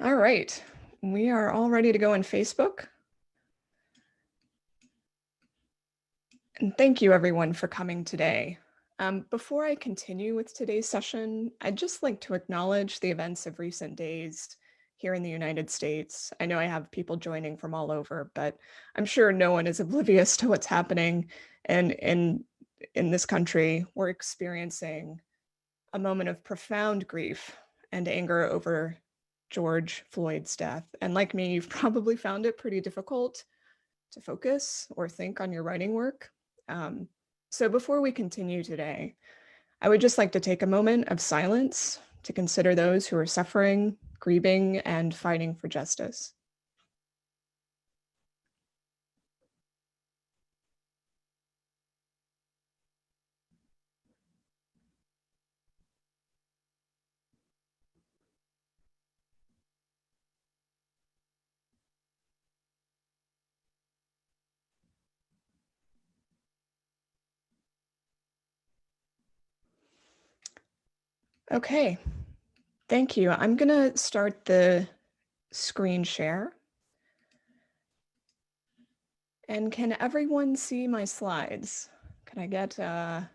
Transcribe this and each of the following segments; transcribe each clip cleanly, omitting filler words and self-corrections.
All right, we are all ready to go on Facebook. And thank you everyone for coming today. Before I continue with today's session, I'd just like to acknowledge the events of recent days here in the United States. I know I have people joining from all over, but I'm sure no one is oblivious to what's happening. And in this country, we're experiencing a moment of profound grief and anger over George Floyd's death. And like me, you've probably found it pretty difficult to focus or think on your writing work. So before we continue today, I would just like to take a moment of silence to consider those who are suffering, grieving, and fighting for justice. Okay, thank you. I'm gonna start the screen share. And can everyone see my slides? Can I get, let's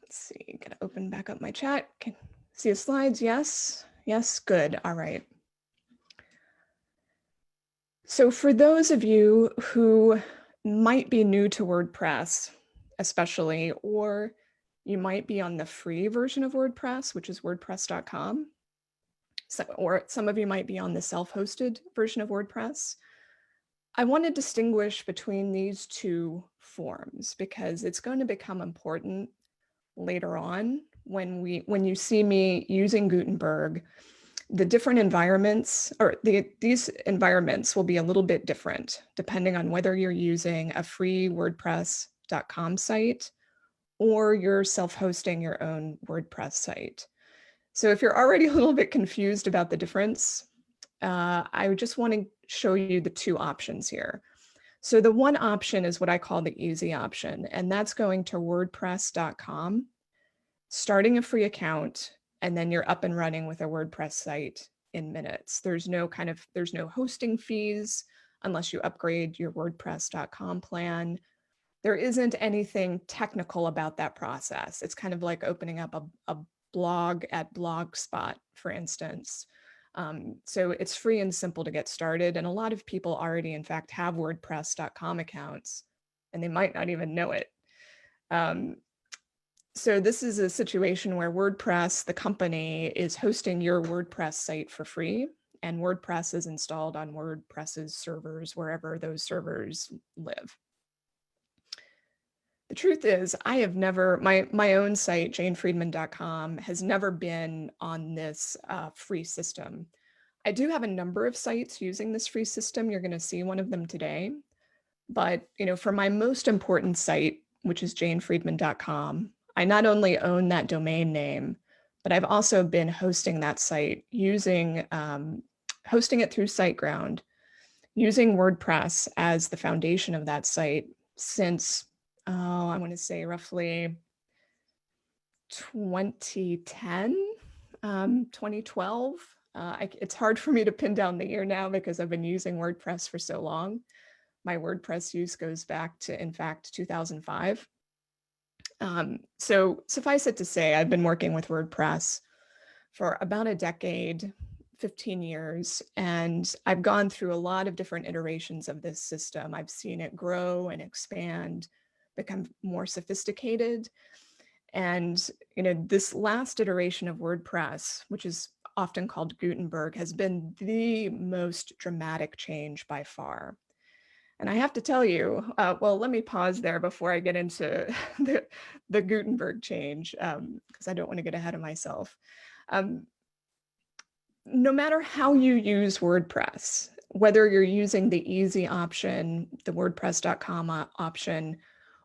see, gonna open back up my chat. Can see the slides? Yes, yes, good, all right. So for those of you who might be new to WordPress, especially, or you might be on the free version of WordPress, which is wordpress.com, or some of you might be on the self-hosted version of WordPress. I want to distinguish between these two forms because it's going to become important later on when you see me using Gutenberg. The different environments, or these environments will be a little bit different depending on whether you're using a free wordpress.com site or you're self-hosting your own WordPress site. So if you're already a little bit confused about the difference, I just want to show you the two options here. So the one option is what I call the easy option, and that's going to wordpress.com, starting a free account, and then you're up and running with a WordPress site in minutes. There's no hosting fees unless you upgrade your wordpress.com plan. There isn't anything technical about that process. It's kind of like opening up a blog at Blogspot, for instance. So it's free and simple to get started. And a lot of people already, in fact, have WordPress.com accounts, and they might not even know it. So this is a situation where WordPress, the company, is hosting your WordPress site for free, and WordPress is installed on WordPress's servers, wherever those servers live. The truth is, I have never, my own site, janefriedman.com, has never been on this free system. I do have a number of sites using this free system. You're going to see one of them today. But for my most important site, which is janefriedman.com, I not only own that domain name, but I've also been hosting that site hosting it through SiteGround, using WordPress as the foundation of that site since, I want to say roughly 2010, 2012. It's hard for me to pin down the year now because I've been using WordPress for so long. My WordPress use goes back to, in fact, 2005. So suffice it to say, I've been working with WordPress for about a decade, 15 years, and I've gone through a lot of different iterations of this system. I've seen it grow and expand, become more sophisticated. And this last iteration of WordPress, which is often called Gutenberg, has been the most dramatic change by far. And I have to tell you, well, let me pause there before I get into the Gutenberg change, because I don't want to get ahead of myself. No matter how you use WordPress, whether you're using the easy option, the WordPress.com option,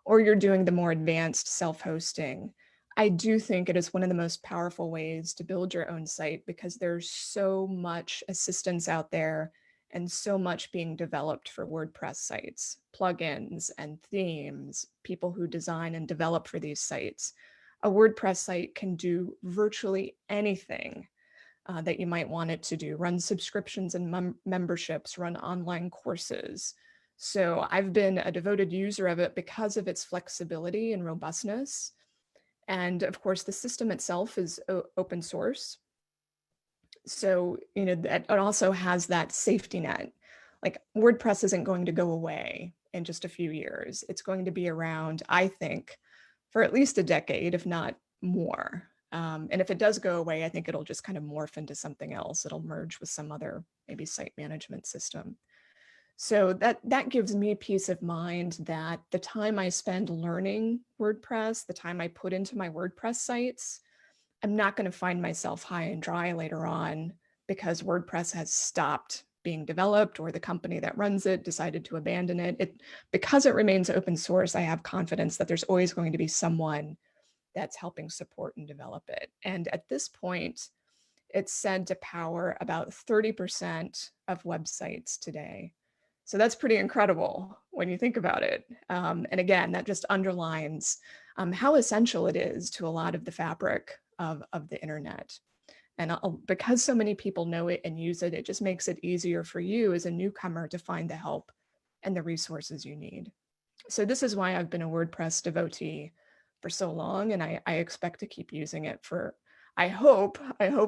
or you're doing the more advanced self-hosting, I do think it is one of the most powerful ways to build your own site because there's so much assistance out there and so much being developed for WordPress sites, plugins and themes, people who design and develop for these sites. A WordPress site can do virtually anything that you might want it to do, run subscriptions and memberships, run online courses. So I've been a devoted user of it because of its flexibility and robustness. And of course, the system itself is open source. So, that it also has that safety net. Like WordPress isn't going to go away in just a few years. It's going to be around, I think, for at least a decade, if not more. And if it does go away, I think it'll just kind of morph into something else. It'll merge with some other maybe site management system. So that gives me peace of mind that the time I spend learning WordPress, the time I put into my WordPress sites, I'm not going to find myself high and dry later on because WordPress has stopped being developed or the company that runs it decided to abandon it. Because it remains open source, I have confidence that there's always going to be someone that's helping support and develop it. And at this point, it's said to power about 30% of websites today. So that's pretty incredible when you think about it. And again, that just underlines how essential it is to a lot of the fabric of the internet. And because so many people know it and use it, it just makes it easier for you as a newcomer to find the help and the resources you need. So this is why I've been a WordPress devotee for so long, and I expect to keep using it for, I hope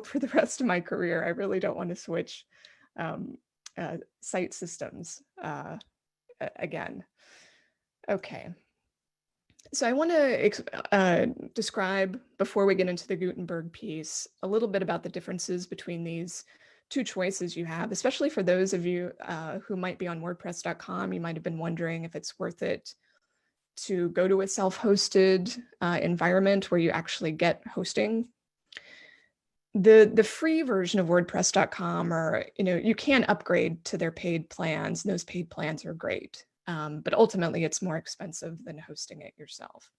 for the rest of my career. I really don't want to switch site systems again. Okay. So I want to describe, before we get into the Gutenberg piece, a little bit about the differences between these two choices you have, especially for those of you who might be on WordPress.com. You might have been wondering if it's worth it to go to a self-hosted environment where you actually get hosting. The free version of WordPress.com, or you can upgrade to their paid plans, and those paid plans are great. But ultimately, it's more expensive than hosting it yourself.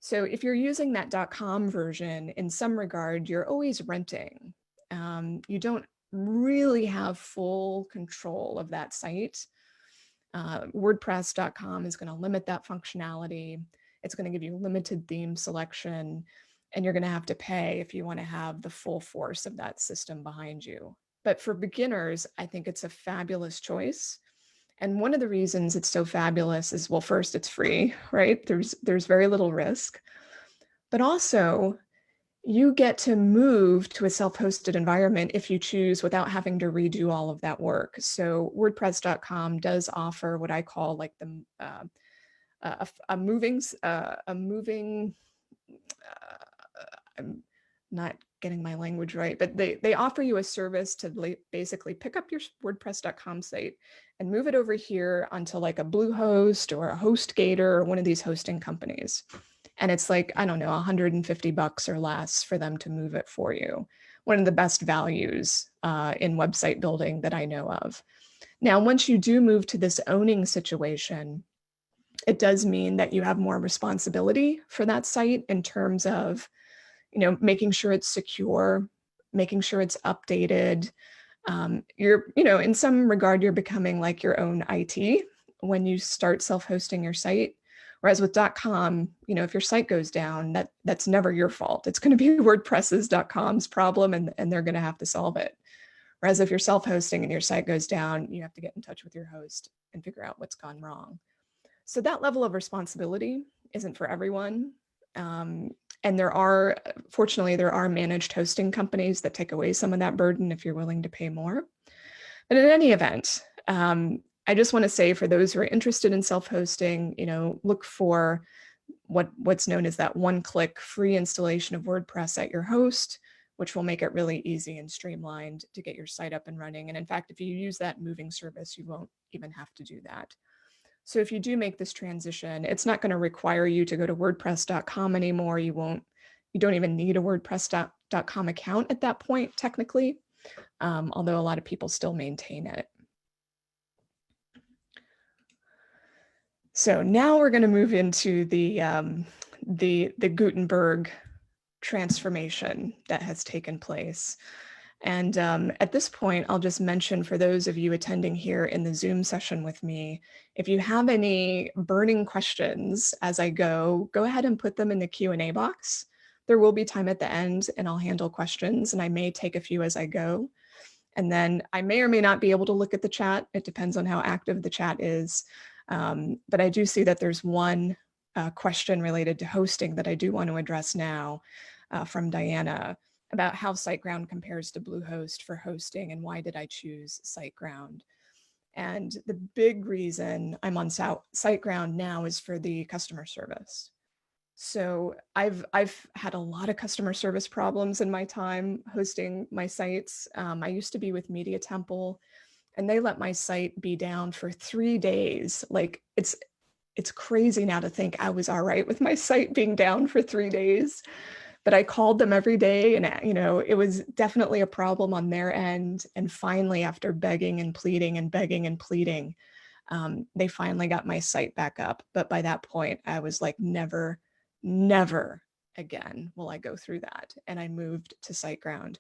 So if you're using that .com version, in some regard, you're always renting. You don't really have full control of that site. WordPress.com is going to limit that functionality. It's going to give you limited theme selection, and you're going to have to pay if you want to have the full force of that system behind you. But for beginners, I think it's a fabulous choice. And one of the reasons it's so fabulous is, well, first, it's free, right? There's very little risk, but also you get to move to a self-hosted environment if you choose without having to redo all of that work. So WordPress.com does offer what I call like the a moving. I'm not getting my language right, but they offer you a service to basically pick up your WordPress.com site and move it over here onto like a Bluehost or a HostGator or one of these hosting companies. And it's like, I don't know, $150 or less for them to move it for you. One of the best values in website building that I know of. Now, once you do move to this owning situation, it does mean that you have more responsibility for that site in terms of, making sure it's secure, making sure it's updated. You're, in some regard, you're becoming like your own IT when you start self-hosting your site. Whereas with .com, if your site goes down, that's never your fault. It's going to be WordPress's.com's problem, and they're going to have to solve it. Whereas if you're self-hosting and your site goes down, you have to get in touch with your host and figure out what's gone wrong. So that level of responsibility isn't for everyone. And fortunately, there are managed hosting companies that take away some of that burden if you're willing to pay more. But in any event, I just want to say, for those who are interested in self-hosting, look for what's known as that one-click free installation of WordPress at your host, which will make it really easy and streamlined to get your site up and running. And in fact, if you use that moving service, you won't even have to do that. So if you do make this transition, it's not going to require you to go to WordPress.com anymore. You don't even need a WordPress.com account at that point, technically, although a lot of people still maintain it. So now we're going to move into the Gutenberg transformation that has taken place. And at this point, I'll just mention, for those of you attending here in the Zoom session with me, if you have any burning questions as I go ahead and put them in the Q&A box. There will be time at the end and I'll handle questions, and I may take a few as I go. And then I may or may not be able to look at the chat. It depends on how active the chat is. But I do see that there's one question related to hosting that I do want to address now from Diana about how SiteGround compares to Bluehost for hosting and why did I choose SiteGround. And the big reason I'm on SiteGround now is for the customer service. So I've had a lot of customer service problems in my time hosting my sites. I used to be with Media Temple, and they let my site be down for 3 days. Like it's crazy now to think I was all right with my site being down for 3 days. But I called them every day, and it was definitely a problem on their end. And finally, after begging and pleading and begging and pleading, they finally got my site back up. But by that point, I was like, never again will I go through that. And I moved to SiteGround.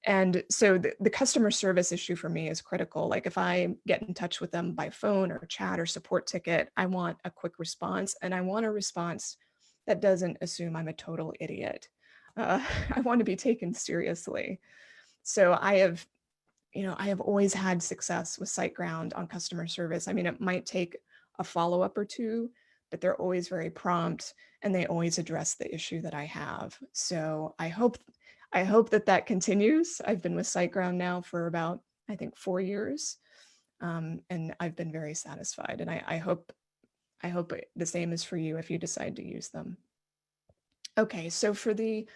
And so the customer service issue for me is critical. Like if I get in touch with them by phone or chat or support ticket, I want a quick response, and I want a response that doesn't assume I'm a total idiot. I want to be taken seriously. So I have always had success with SiteGround on customer service. I mean, it might take a follow-up or two, but they're always very prompt and they always address the issue that I have. So I hope that continues. I've been with SiteGround now for about, I think, 4 years. And I've been very satisfied. And I hope the same is for you if you decide to use them. Okay, so for the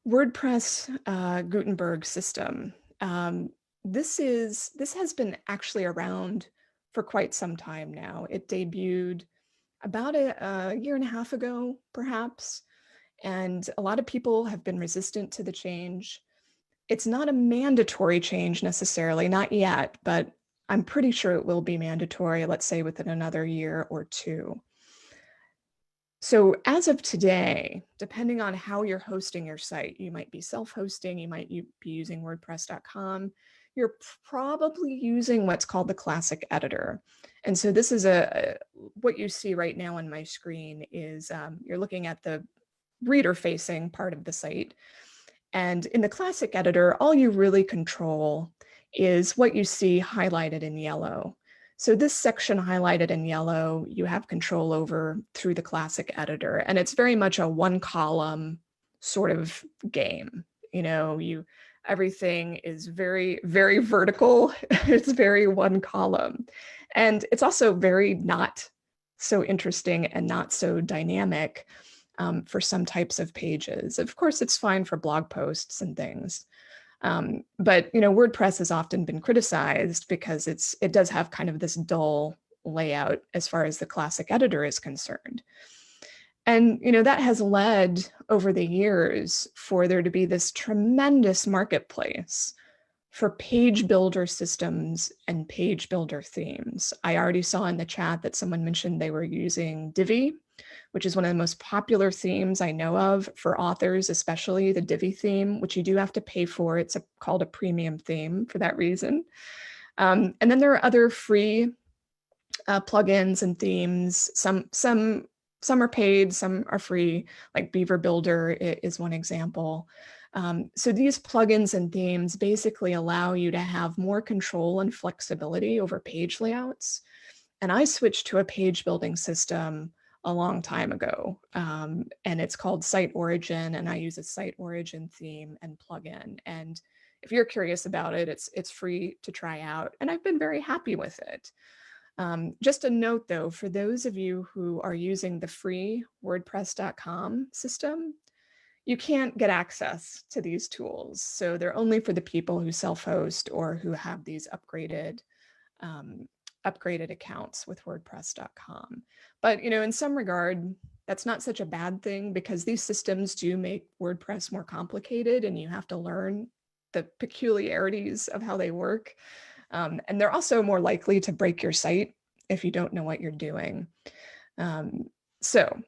WordPress Gutenberg system, this has been actually around for quite some time now. It debuted about a year and a half ago, perhaps, and a lot of people have been resistant to the change. It's not a mandatory change necessarily, not yet, but I'm pretty sure it will be mandatory, let's say within another year or two. So as of today, depending on how you're hosting your site, you might be self-hosting, you might be using WordPress.com, you're probably using what's called the classic editor. And so this is what you see right now on my screen is you're looking at the reader-facing part of the site. And in the classic editor, all you really control is what you see highlighted in yellow. So this section highlighted in yellow, you have control over through the classic editor. And it's very much a one column sort of game. Everything is very, very vertical. It's very one column. And it's also very not so interesting and not so dynamic for some types of pages. Of course, it's fine for blog posts and things. But WordPress has often been criticized because it does have kind of this dull layout as far as the classic editor is concerned. And that has led over the years for there to be this tremendous marketplace for page builder systems and page builder themes. I already saw in the chat that someone mentioned they were using Divi, which is one of the most popular themes I know of for authors, especially the Divi theme, which you do have to pay for. It's called a premium theme for that reason. And then there are other free plugins and themes. Some are paid, some are free, like Beaver Builder is one example. So these plugins and themes basically allow you to have more control and flexibility over page layouts. And I switched to a page building system a long time ago, and it's called Site Origin, and I use a Site Origin theme and plugin. And if you're curious about it, it's free to try out, and I've been very happy with it. Just a note though, for those of you who are using the free WordPress.com system, you can't get access to these tools. So they're only for the people who self-host or who have these upgraded accounts with WordPress.com. But in some regard, that's not such a bad thing because these systems do make WordPress more complicated and you have to learn the peculiarities of how they work. And they're also more likely to break your site if you don't know what you're doing. So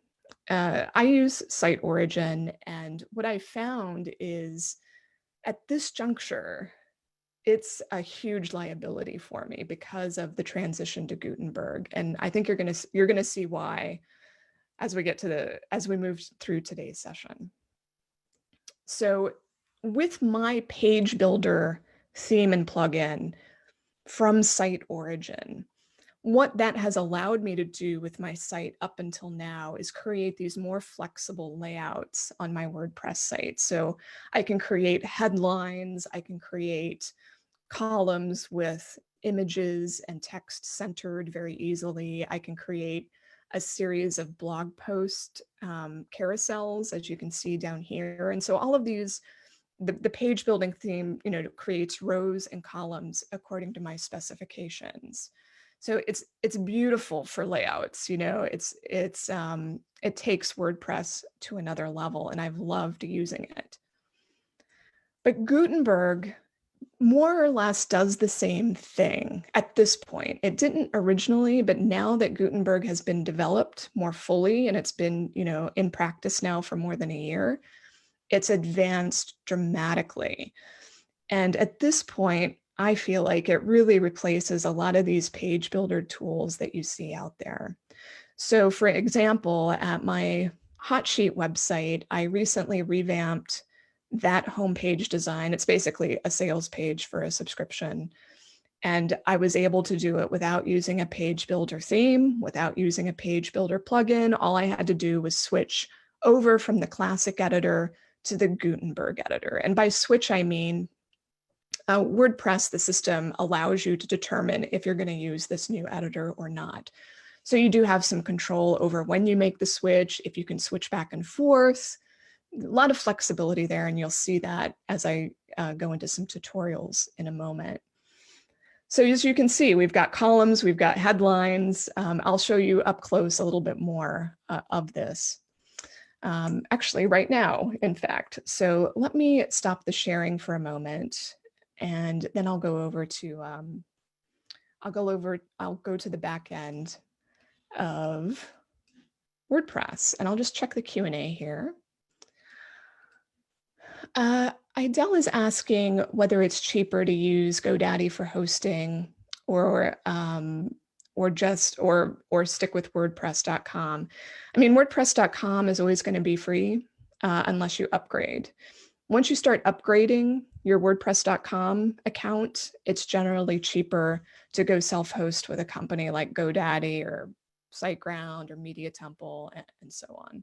I use Site Origin, and what I found is at this juncture, it's a huge liability for me because of the transition to Gutenberg. And I think you're gonna see why as we move through today's session. So with my page builder theme and plugin from Site Origin, what that has allowed me to do with my site up until now is create these more flexible layouts on my WordPress site. So I can create headlines, I can create columns with images and text centered very easily. I can create a series of blog post carousels, as you can see down here. And so all of these, the page building theme, creates rows and columns according to my specifications. So it's beautiful for layouts. It takes WordPress to another level, and I've loved using it. But Gutenberg more or less does the same thing at this point. It didn't originally, but now that Gutenberg has been developed more fully and it's been, in practice now for more than a year, it's advanced dramatically. And at this point, I feel like it really replaces a lot of these page builder tools that you see out there. So for example, at my hot sheet website, I recently revamped that homepage design. It's basically a sales page for a subscription. And I was able to do it without using a page builder theme, without using a page builder plugin. All I had to do was switch over from the classic editor to the Gutenberg editor. And by switch, I mean WordPress, the system, allows you to determine if you're going to use this new editor or not. So you do have some control over when you make the switch, if you can switch back and forth. A lot of flexibility there, and you'll see that as I go into some tutorials in a moment. So as you can see, we've got columns, we've got headlines. I'll show you up close a little bit more of this. Actually, right now, in fact. So let me stop the sharing for a moment, and then I'll go over to I'll go to the back end of WordPress, and I'll just check the Q&A here. Idel is asking whether it's cheaper to use GoDaddy for hosting or stick with WordPress.com. I mean, WordPress.com is always going to be free unless you upgrade. Once you start upgrading your WordPress.com account, it's generally cheaper to go self-host with a company like GoDaddy or SiteGround or Media Temple and so on.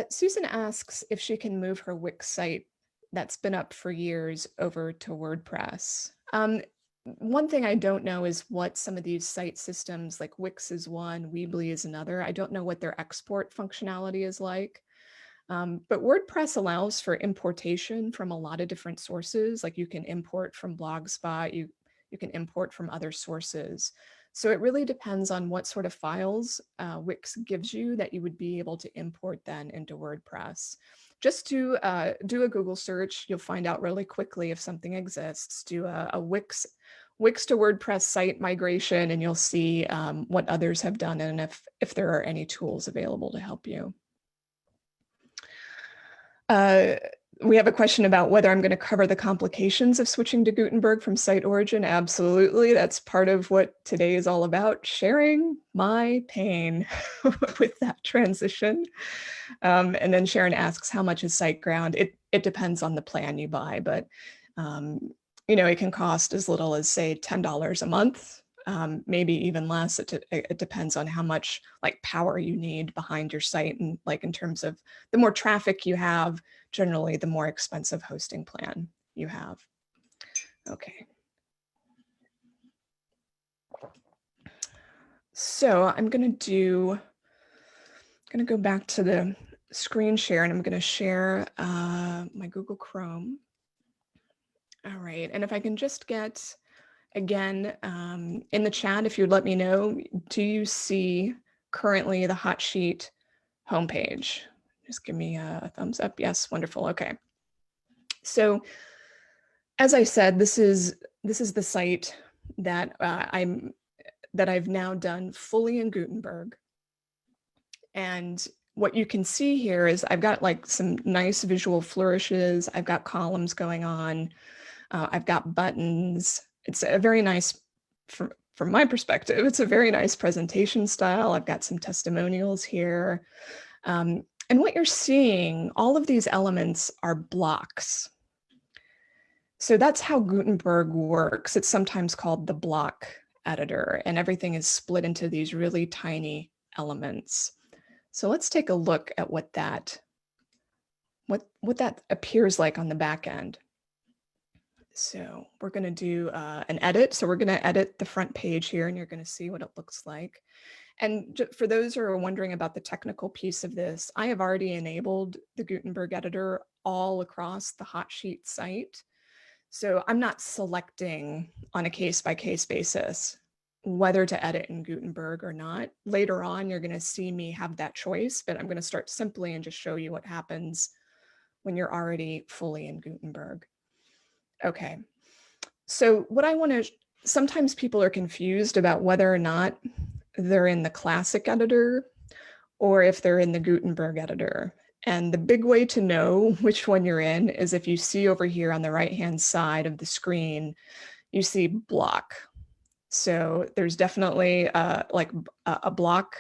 Susan asks if she can move her Wix site that's been up for years over to WordPress. One thing I don't know is what some of these site systems, like Wix is one, Weebly is another. I don't know what their export functionality is like. But WordPress allows for importation from a lot of different sources. Like you can import from Blogspot, you can import from other sources. So it really depends on what sort of files Wix gives you that you would be able to import then into WordPress. Just do a Google search. You'll find out really quickly if something exists. Do a Wix to WordPress site migration, and you'll see what others have done and if there are any tools available to help you. We have a question about whether I'm going to cover the complications of switching to Gutenberg from Site Origin. Absolutely. That's part of what today is all about, sharing my pain with that transition. And then Sharon asks, how much is SiteGround? It depends on the plan you buy, but it can cost as little as, say, $10 a month. Maybe even less. It depends on how much power you need behind your site, and in terms of the more traffic you have, generally the more expensive hosting plan you have. Okay. So I'm going to go back to the screen share, and I'm going to share my Google Chrome. All right, and if I can just get, again, in the chat, if you'd let me know, do you see currently the hot sheet homepage? Just give me a thumbs up. Yes, wonderful. Okay. So as I said, this is the site that I've now done fully in Gutenberg. And what you can see here is I've got some nice visual flourishes. I've got columns going on. I've got buttons. It's a very nice, from my perspective, it's a very nice presentation style. I've got some testimonials here. And what you're seeing, all of these elements are blocks. So that's how Gutenberg works. It's sometimes called the block editor, and everything is split into these really tiny elements. So let's take a look at what that appears like on the back end. So we're going to do an edit. So we're going to edit the front page here, and you're going to see what it looks like. And for those who are wondering about the technical piece of this, I have already enabled the Gutenberg editor all across the Hotsheet site. So I'm not selecting on a case-by-case basis whether to edit in Gutenberg or not. Later on, you're going to see me have that choice, but I'm going to start simply and just show you what happens when you're already fully in Gutenberg. Okay, so what I want to, sometimes people are confused about whether or not they're in the classic editor or if they're in the Gutenberg editor. And the big way to know which one you're in is if you see over here on the right-hand side of the screen, you see block. So there's definitely like a block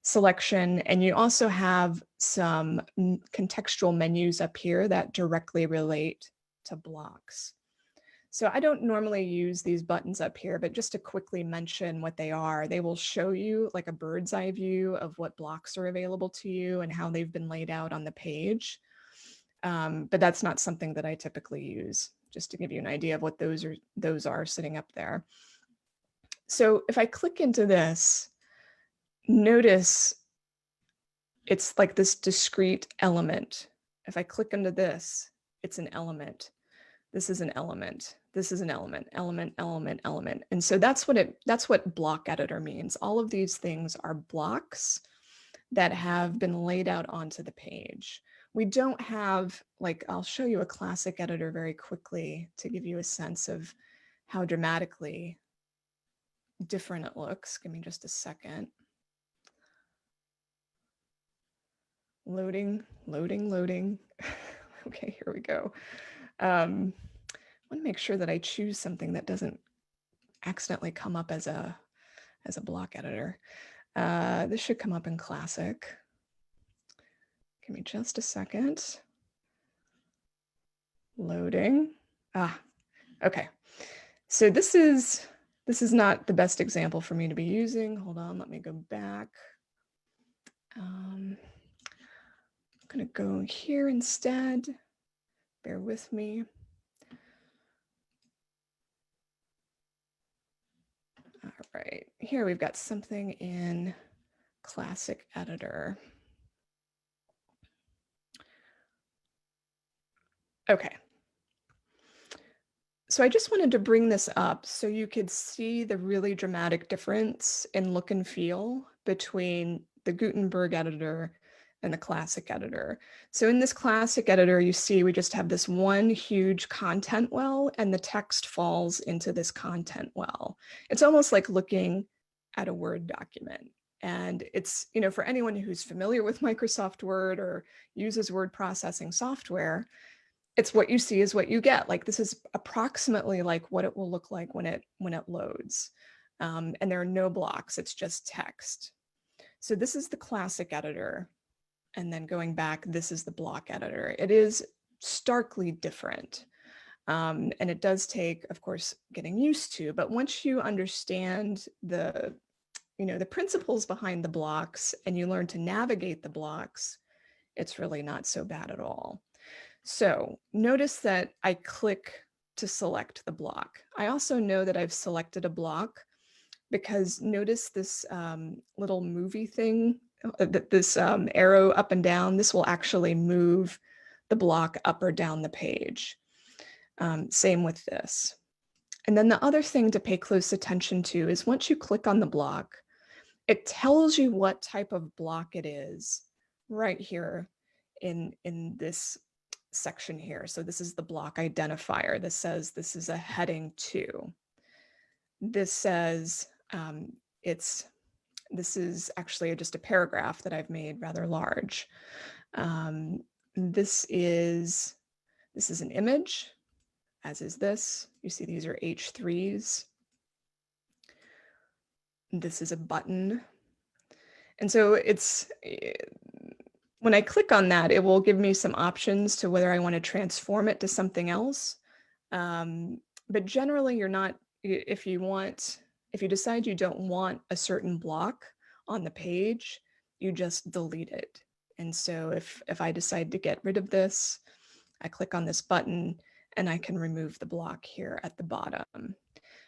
selection, and you also have some contextual menus up here that directly relate to blocks. So I don't normally use these buttons up here, but just to quickly mention what they are, they will show you like a bird's eye view of what blocks are available to you and how they've been laid out on the page. But that's not something that I typically use, just to give you an idea of what those are sitting up there. So if I click into this, notice it's like this discrete element. If I click into this, it's an element. This is an element. This is an element, element, element, element. And so that's what block editor means. All of these things are blocks that have been laid out onto the page. We don't have, like, I'll show you a classic editor very quickly to give you a sense of how dramatically different it looks. Give me just a second. Loading, loading, loading. Okay, here we go. I want to make sure that I choose something that doesn't accidentally come up as a block editor. This should come up in classic. Give me just a second. Loading. Okay. So this is not the best example for me to be using. Hold on, let me go back. I'm gonna go here instead. Bear with me. All right, here we've got something in classic editor. Okay. So I just wanted to bring this up so you could see the really dramatic difference in look and feel between the Gutenberg editor and the classic editor. So in this classic editor, you see we just have this one huge content well, and the text falls into this content well. It's almost like looking at a Word document. And it's, you know, for anyone who's familiar with Microsoft Word or uses word processing software, it's what you see is what you get. Like, this is approximately like what it will look like when it loads. And there are no blocks, it's just text. So this is the classic editor. And then going back, this is the block editor. It is starkly different. And it does take, of course, getting used to, but once you understand the principles behind the blocks and you learn to navigate the blocks, it's really not so bad at all. So notice that I click to select the block. I also know that I've selected a block because notice this little movie thing, this arrow up and down. This will actually move the block up or down the page. Same with this. And then the other thing to pay close attention to is once you click on the block, it tells you what type of block it is right here in this section here. So this is the block identifier. This says this is a heading 2. This says this is actually just a paragraph that I've made rather large. This is an image, as is this. You see these are H3s. This is a button. And so it's When I click on that, it will give me some options to whether I want to transform it to something else. But generally, you're not, if you decide you don't want a certain block on the page, you just delete it. And so if I decide to get rid of this, I click on this button and I can remove the block here at the bottom.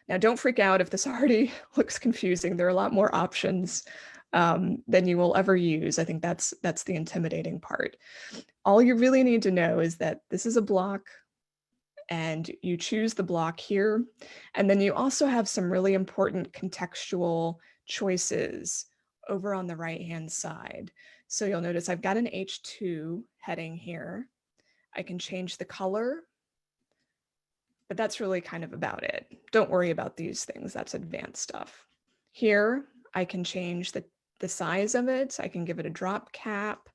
Now, don't freak out if this already looks confusing. There are a lot more options than you will ever use. I think that's the intimidating part. All you really need to know is that this is a block and you choose the block here. And then you also have some really important contextual choices over on the right-hand side. So you'll notice I've got an H2 heading here. I can change the color, but that's really kind of about it. Don't worry about these things. That's advanced stuff. Here, I can change the size of it. I can give it a drop cap.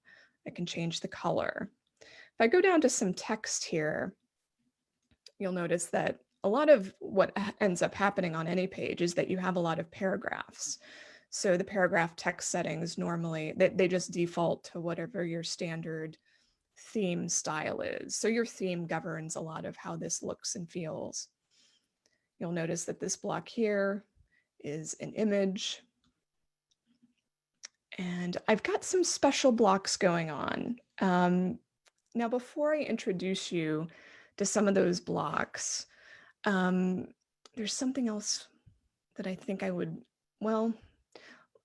I can change the color. If I go down to some text here, you'll notice that a lot of what ends up happening on any page is that you have a lot of paragraphs. So the paragraph text settings normally, they just default to whatever your standard theme style is. So your theme governs a lot of how this looks and feels. You'll notice that this block here is an image. And I've got some special blocks going on. Now, before I introduce you to some of those blocks, there's something else that I think I would, well,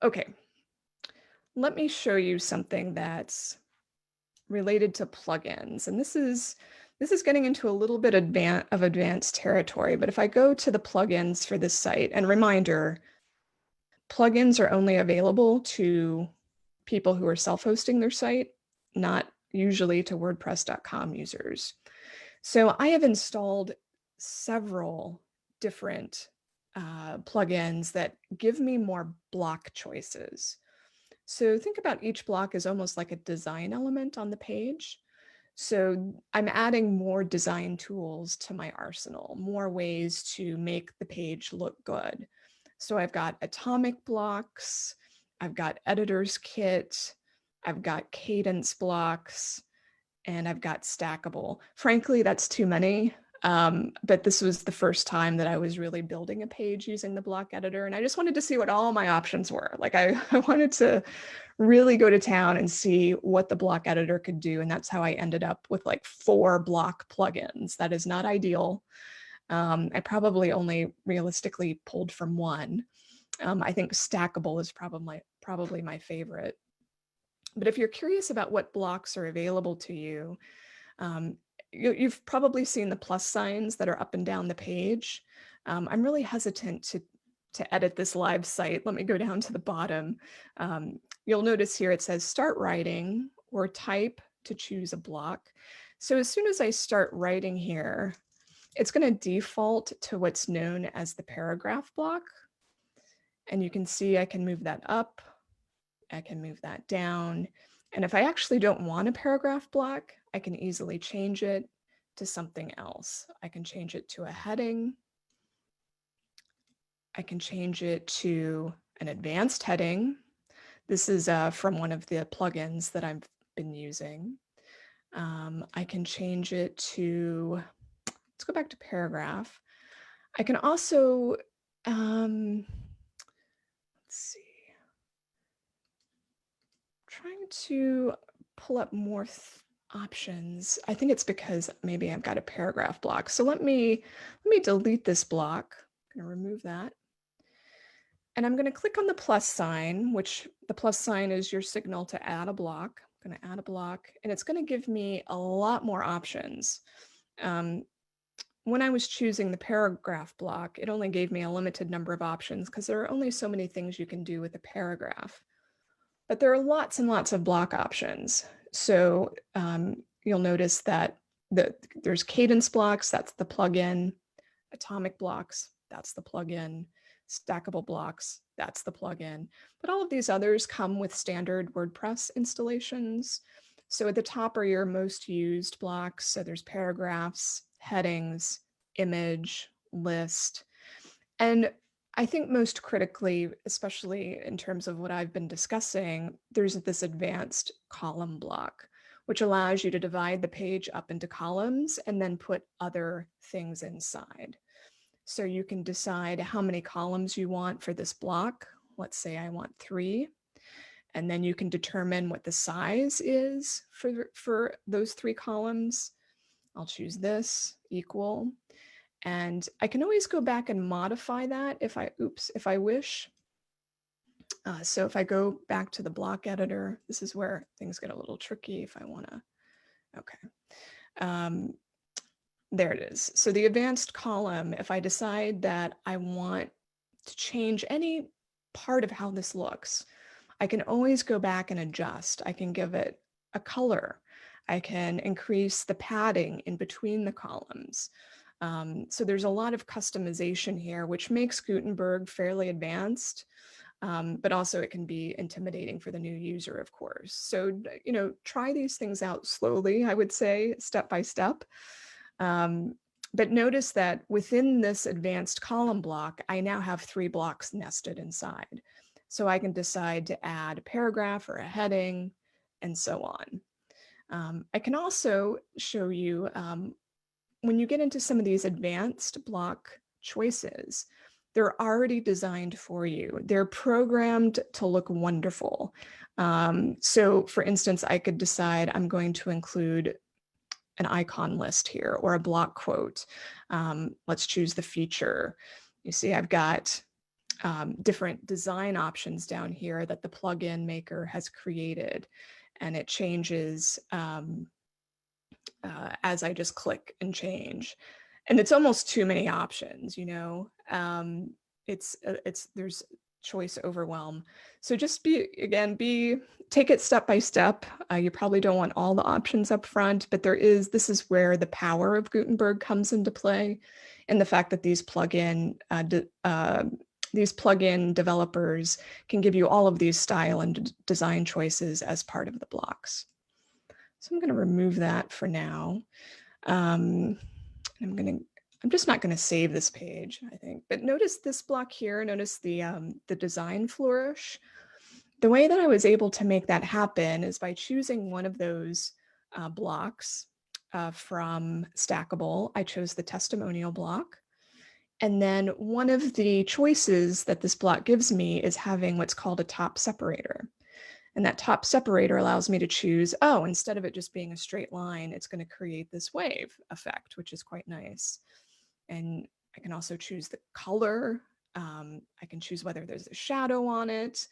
okay. Let me show you something that's related to plugins. And this is getting into a little bit of advanced territory, but if I go to the plugins for this site, and reminder, plugins are only available to people who are self-hosting their site, not usually to WordPress.com users. So I have installed several different plugins that give me more block choices. So think about each block as almost like a design element on the page. So I'm adding more design tools to my arsenal, more ways to make the page look good. So I've got atomic blocks, I've got editor's kit, I've got cadence blocks, and I've got stackable. Frankly, that's too many. But this was the first time that I was really building a page using the block editor. And I just wanted to see what all my options were. Like I wanted to really go to town and see what the block editor could do. And that's how I ended up with like 4 block plugins. That is not ideal. I probably only realistically pulled from one. I think stackable is probably my favorite. But if you're curious about what blocks are available to you, you've probably seen the plus signs that are up and down the page. I'm really hesitant to edit this live site. Let me go down to the bottom. You'll notice here it says start writing or type to choose a block. So as soon as I start writing here, it's going to default to what's known as the paragraph block. And you can see I can move that up. I can move that down. And if I actually don't want a paragraph block, I can easily change it to something else. I can change it to a heading. I can change it to an advanced heading. This is from one of the plugins that I've been using. I can change it to, let's go back to paragraph. I can also, let's see, trying to pull up more options. I think it's because maybe I've got a paragraph block. So let me delete this block. I'm going to remove that. And I'm going to click on the plus sign, which the plus sign is your signal to add a block. I'm going to add a block, and it's going to give me a lot more options. When I was choosing the paragraph block, it only gave me a limited number of options because there are only so many things you can do with a paragraph. But there are lots and lots of block options. So you'll notice that there's cadence blocks, that's the plugin, atomic blocks, that's the plugin, stackable blocks, that's the plugin. But all of these others come with standard WordPress installations. So at the top are your most used blocks. So there's paragraphs, headings, image, list. And I think most critically, especially in terms of what I've been discussing, there's this advanced column block, which allows you to divide the page up into columns and then put other things inside. So you can decide how many columns you want for this block. Let's say I want 3. And then you can determine what the size is for those 3 columns. I'll choose this, equal. And I can always go back and modify that if I wish. So if I go back to the block editor, this is where things get a little tricky if I want to. Okay. There it is. So the advanced column, if I decide that I want to change any part of how this looks, I can always go back and adjust. I can give it a color. I can increase the padding in between the columns. So there's a lot of customization here, which makes Gutenberg fairly advanced, but also it can be intimidating for the new user, of course. So, try these things out slowly, I would say, step by step. But notice that within this advanced column block, I now have 3 blocks nested inside. So I can decide to add a paragraph or a heading and so on. I can also show you when you get into some of these advanced block choices, they're already designed for you. They're programmed to look wonderful. So for instance, I could decide I'm going to include an icon list here or a block quote. Let's choose the feature. You see, I've got different design options down here that the plugin maker has created, and it changes as I just click and change. And it's almost too many options, there's choice overwhelm. So just take it step by step. You probably don't want all the options up front, but this is where the power of Gutenberg comes into play, and the fact that these plugin developers can give you all of these style and design choices as part of the blocks. So I'm going to remove that for now. I'm just not going to save this page, I think. But notice this block here. Notice the design flourish. The way that I was able to make that happen is by choosing one of those blocks from Stackable. I chose the testimonial block. And then one of the choices that this block gives me is having what's called a top separator. And that top separator allows me to choose, instead of it just being a straight line, it's going to create this wave effect, which is quite nice. And I can also choose the color. I can choose whether there's a shadow on it.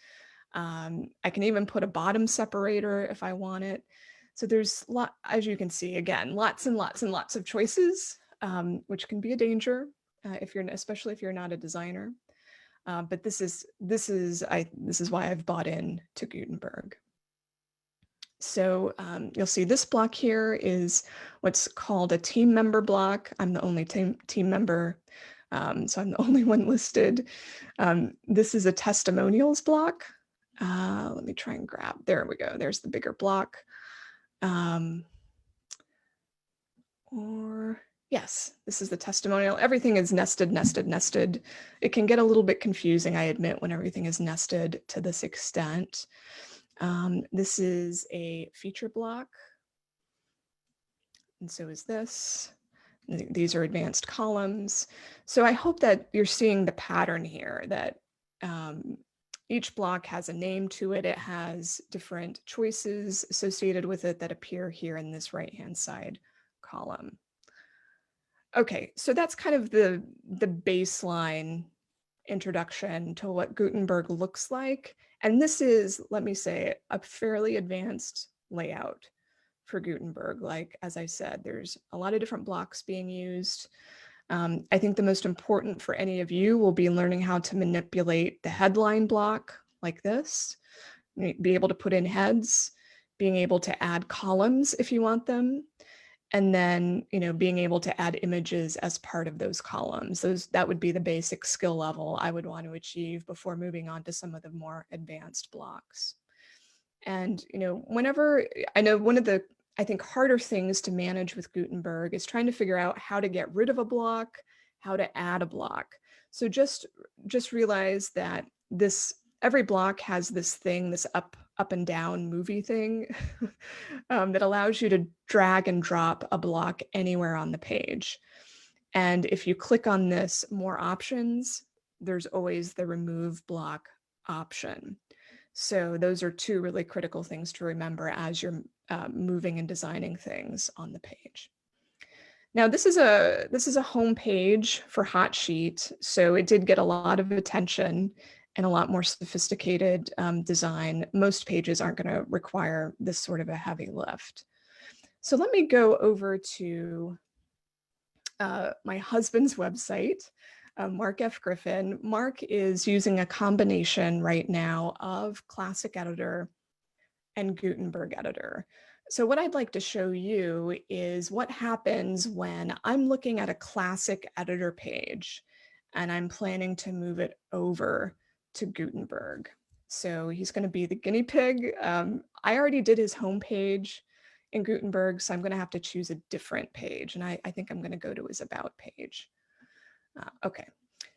I can even put a bottom separator if I want it. So there's as you can see, again, lots and lots and lots of choices, which can be a danger especially if you're not a designer. But this is why I've bought in to Gutenberg. So you'll see this block here is what's called a team member block. I'm the only team member, so I'm the only one listed. This is a testimonials block. Let me try and grab. There we go. There's the bigger block. Yes, this is the testimonial. Everything is nested, nested, nested. It can get a little bit confusing, I admit, when everything is nested to this extent. This is a feature block, and so is this. These are advanced columns. So I hope that you're seeing the pattern here, that each block has a name to it. It has different choices associated with it that appear here in this right-hand side column. Okay, so that's kind of the baseline introduction to what Gutenberg looks like. And this is, let me say, a fairly advanced layout for Gutenberg. Like, as I said, there's a lot of different blocks being used. I think the most important for any of you will be learning how to manipulate the headline block like this, be able to put in heads, being able to add columns if you want them, and then, being able to add images as part of those columns. That would be the basic skill level I would want to achieve before moving on to some of the more advanced blocks. And, whenever, I know one of the, I think, harder things to manage with Gutenberg is trying to figure out how to get rid of a block, how to add a block. So just realize that every block has this thing, this up and down movie thing that allows you to drag and drop a block anywhere on the page. And if you click on this more options, there's always the remove block option. So those are two really critical things to remember as you're moving and designing things on the page. Now this is a home page for Hotsheet, so it did get a lot of attention and a lot more sophisticated design. Most pages aren't going to require this sort of a heavy lift. So let me go over to my husband's website, Mark F. Griffin. Mark is using a combination right now of Classic Editor and Gutenberg Editor. So what I'd like to show you is what happens when I'm looking at a Classic Editor page and I'm planning to move it over to Gutenberg. So he's going to be the guinea pig. I already did his homepage in Gutenberg, so I'm going to have to choose a different page. And I think I'm going to go to his About page. Okay,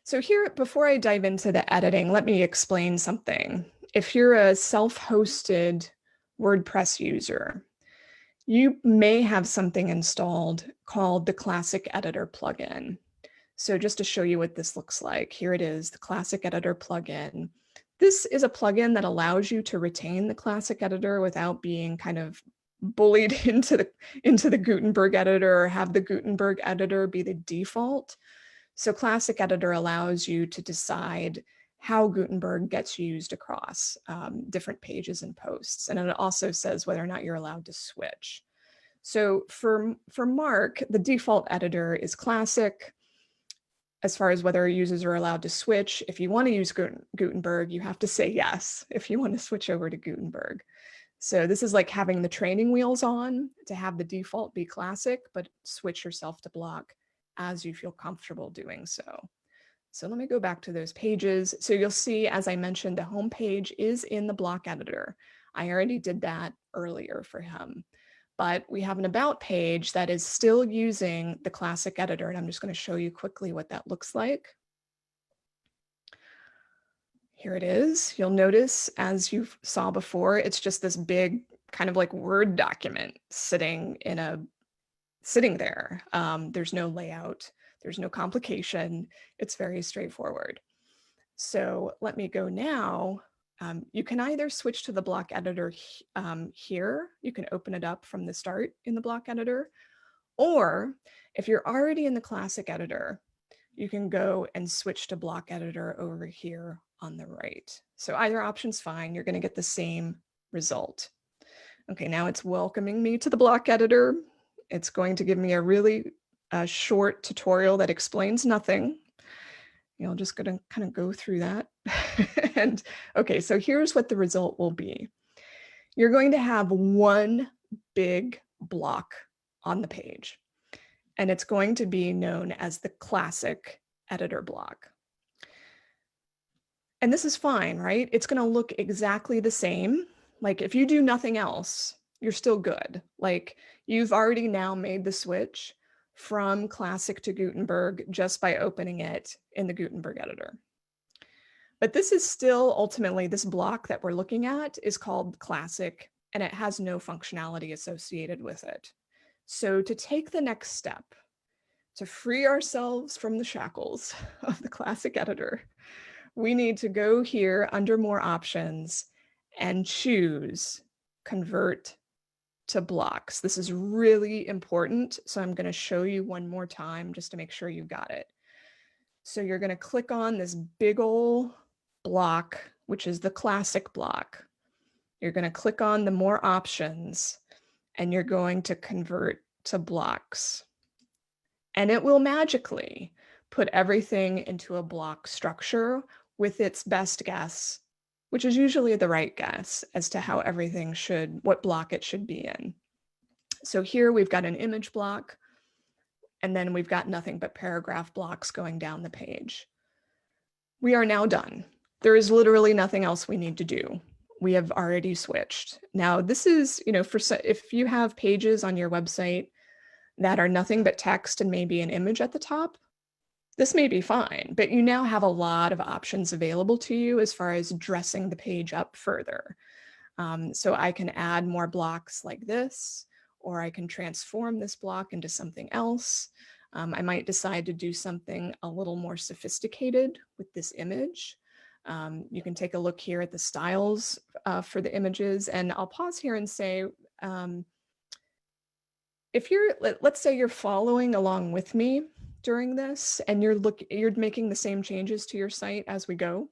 so here, before I dive into the editing, let me explain something. If you're a self-hosted WordPress user, you may have something installed called the Classic Editor plugin. So just to show you what this looks like, here it is, the Classic Editor plugin. This is a plugin that allows you to retain the Classic Editor without being kind of bullied into the Gutenberg editor or have the Gutenberg editor be the default. So Classic Editor allows you to decide how Gutenberg gets used across different pages and posts. And it also says whether or not you're allowed to switch. So for Mark, the default editor is Classic. As far as whether users are allowed to switch, if you want to use Gutenberg, you have to say yes if you want to switch over to Gutenberg. So this is like having the training wheels on to have the default be Classic, but switch yourself to block as you feel comfortable doing so. So let me go back to those pages. So you'll see, as I mentioned, the home page is in the block editor. I already did that earlier for him. But we have an About page that is still using the Classic Editor, and I'm just going to show you quickly what that looks like. Here it is. You'll notice, as you saw before, it's just this big kind of like Word document sitting there. There's no layout. There's no complication. It's very straightforward. So let me go now. You can either switch to the block editor here. You can open it up from the start in the block editor. Or if you're already in the Classic Editor, you can go and switch to block editor over here on the right. So either option's fine. You're going to get the same result. Okay, now it's welcoming me to the block editor. It's going to give me a really short tutorial that explains nothing. I'm just going to kind of go through that. And okay, so here's what the result will be. You're going to have one big block on the page, and it's going to be known as the Classic Editor block. And this is fine, right? It's going to look exactly the same. Like if you do nothing else, you're still good. Like you've already now made the switch from Classic to Gutenberg just by opening it in the Gutenberg editor. But this is still ultimately, this block that we're looking at is called Classic, and it has no functionality associated with it. So to take the next step, to free ourselves from the shackles of the Classic editor, we need to go here under More Options and choose Convert to Blocks. This is really important, so I'm going to show you one more time just to make sure you got it. So you're going to click on this big ol' block, which is the Classic block. You're going to click on the More Options, and you're going to Convert to Blocks. And it will magically put everything into a block structure with its best guess, which is usually the right guess as to how everything should, what block it should be in. So here we've got an image block, and then we've got nothing but paragraph blocks going down the page. We are now done. There is literally nothing else we need to do. We have already switched. Now this is, if you have pages on your website that are nothing but text and maybe an image at the top, This may be fine, but you now have a lot of options available to you as far as dressing the page up further. So I can add more blocks like this, or I can transform this block into something else. I might decide to do something a little more sophisticated with this image. You can take a look here at the styles for the images, and I'll pause here and say, if let's say you're following along with me during this and you're making the same changes to your site as we go,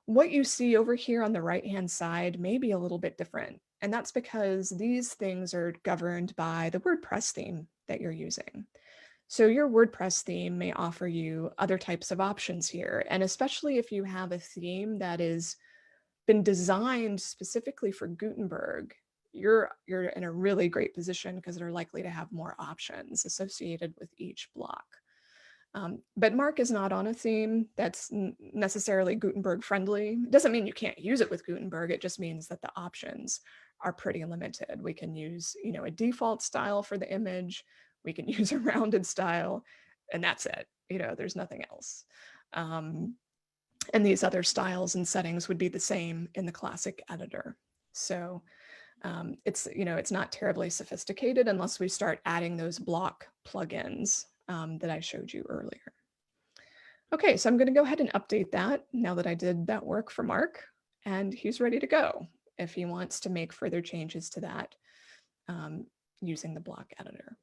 what you see over here on the right-hand side may be a little bit different. And that's because these things are governed by the WordPress theme that you're using. So your WordPress theme may offer you other types of options here. And especially if you have a theme that has been designed specifically for Gutenberg, you're in a really great position because they're likely to have more options associated with each block. But Mark is not on a theme that's necessarily Gutenberg friendly. It doesn't mean you can't use it with Gutenberg. It just means that the options are pretty limited. We can use, a default style for the image. We can use a rounded style, and that's it. There's nothing else. And these other styles and settings would be the same in the classic editor. So it's not terribly sophisticated unless we start adding those block plugins that I showed you earlier. Okay, so I'm going to go ahead and update that now that I did that work for Mark, and he's ready to go if he wants to make further changes to that using the block editor.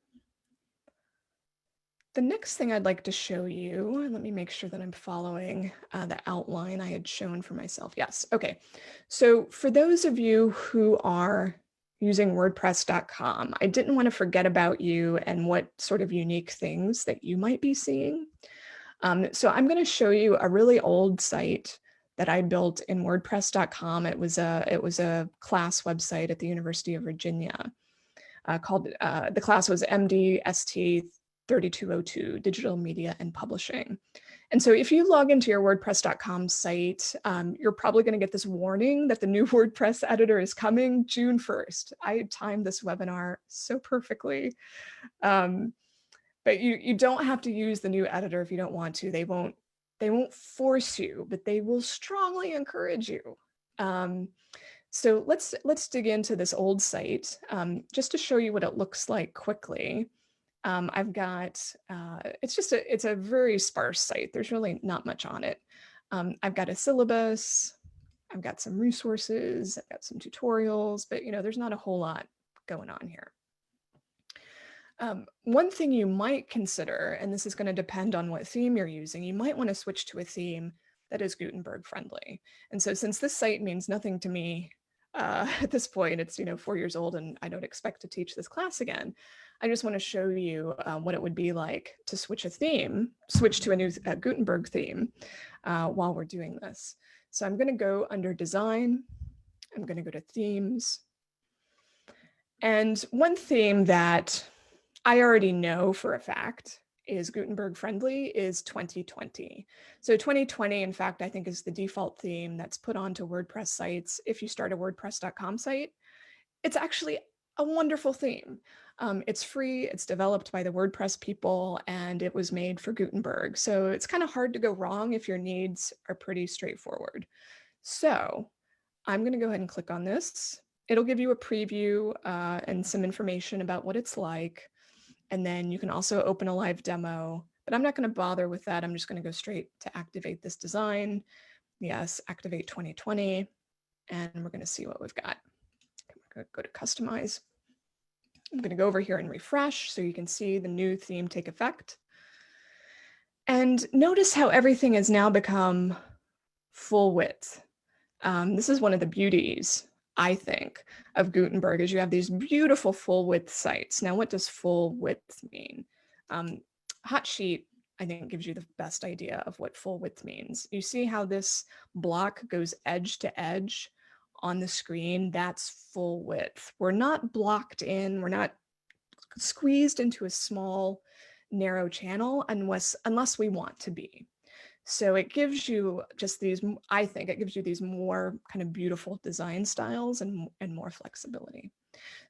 The next thing I'd like to show you, and let me make sure that I'm following the outline I had shown for myself. Yes, okay. So for those of you who are using WordPress.com, I didn't want to forget about you and what sort of unique things that you might be seeing. So I'm going to show you a really old site that I built in WordPress.com. It was a class website at the University of Virginia called, the class was MDST 3202, Digital Media and Publishing. And so if you log into your WordPress.com site, you're probably going to get this warning that the new WordPress editor is coming June 1st. I timed this webinar so perfectly. But you don't have to use the new editor if you don't want to. They won't force you, but they will strongly encourage you. So let's dig into this old site just to show you what it looks like quickly. I've got, it's a very sparse site. There's really not much on it. I've got a syllabus, I've got some resources, I've got some tutorials, but there's not a whole lot going on here. One thing you might consider, and this is going to depend on what theme you're using, you might want to switch to a theme that is Gutenberg friendly. And so since this site means nothing to me at this point, it's 4 years old and I don't expect to teach this class again, I just want to show you what it would be like to switch to a new Gutenberg theme while we're doing this. So I'm going to go under Design, I'm going to go to Themes. And one theme that I already know for a fact is Gutenberg friendly is 2020. So 2020, in fact, I think is the default theme that's put onto WordPress sites. If you start a WordPress.com site, it's actually a wonderful theme. It's free, it's developed by the WordPress people, and it was made for Gutenberg. So it's kind of hard to go wrong if your needs are pretty straightforward. So I'm going to go ahead and click on this. It'll give you a preview and some information about what it's like. And then you can also open a live demo, but I'm not going to bother with that. I'm just going to go straight to activate this design. Yes, activate 2020. And we're going to see what we've got. We're going to go to customize. I'm going to go over here and refresh so you can see the new theme take effect. And notice how everything has now become full width. This is one of the beauties, I think, of Gutenberg, is you have these beautiful full width sites. Now, what does full width mean? Hotsheet, I think, gives you the best idea of what full width means. You see how this block goes edge to edge on the screen? That's full width. We're not blocked in, we're not squeezed into a small, narrow channel unless we want to be. So it gives you just these, I think it gives you these more kind of beautiful design styles and more flexibility.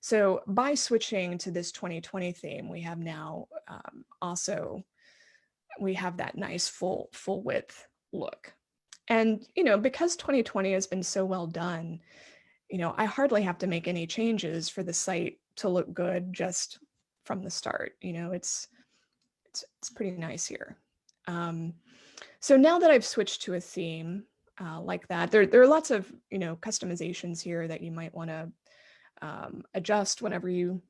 So by switching to this 2020 theme, we have now also we have that nice full width look. And, because 2020 has been so well done, I hardly have to make any changes for the site to look good just from the start. It's pretty nice here. So now that I've switched to a theme like that, there are lots of, customizations here that you might want to adjust whenever you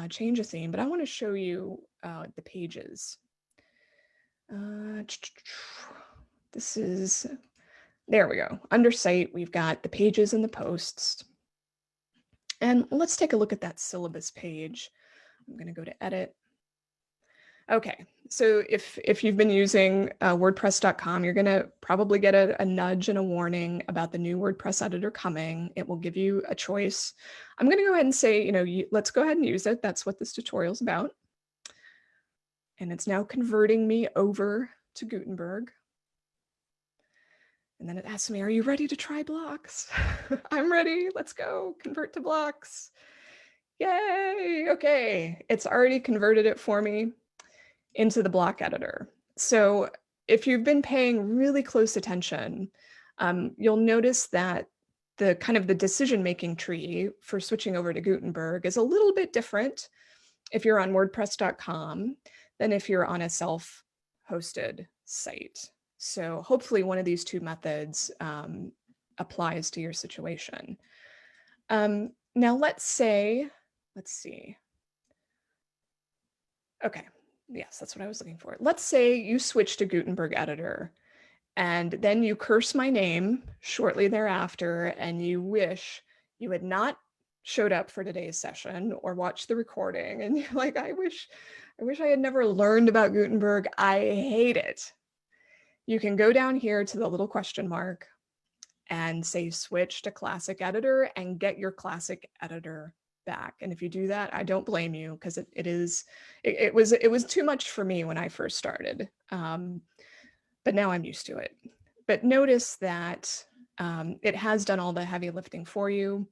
change a theme, but I want to show you the pages. This is, there we go. Under site, we've got the pages and the posts. And let's take a look at that syllabus page. I'm going to go to edit. Okay, so if you've been using WordPress.com, you're going to probably get a nudge and a warning about the new WordPress editor coming. It will give you a choice. I'm going to go ahead and say, let's go ahead and use it. That's what this tutorial is about. And it's now converting me over to Gutenberg. And then it asks me, are you ready to try blocks? I'm ready. Let's go. Convert to blocks. Yay. Okay. It's already converted it for me into the block editor. So if you've been paying really close attention, you'll notice that the decision-making tree for switching over to Gutenberg is a little bit different if you're on WordPress.com than if you're on a self-hosted site. So hopefully one of these two methods applies to your situation. Now let's see. Okay, yes, that's what I was looking for. Let's say you switch to Gutenberg editor and then you curse my name shortly thereafter and you wish you had not showed up for today's session or watched the recording and you're like, I wish I had never learned about Gutenberg. I hate it. You can go down here to the little question mark and say switch to classic editor and get your classic editor back. And if you do that, I don't blame you, because it was too much for me when I first started. But now I'm used to it. But notice that it has done all the heavy lifting for you.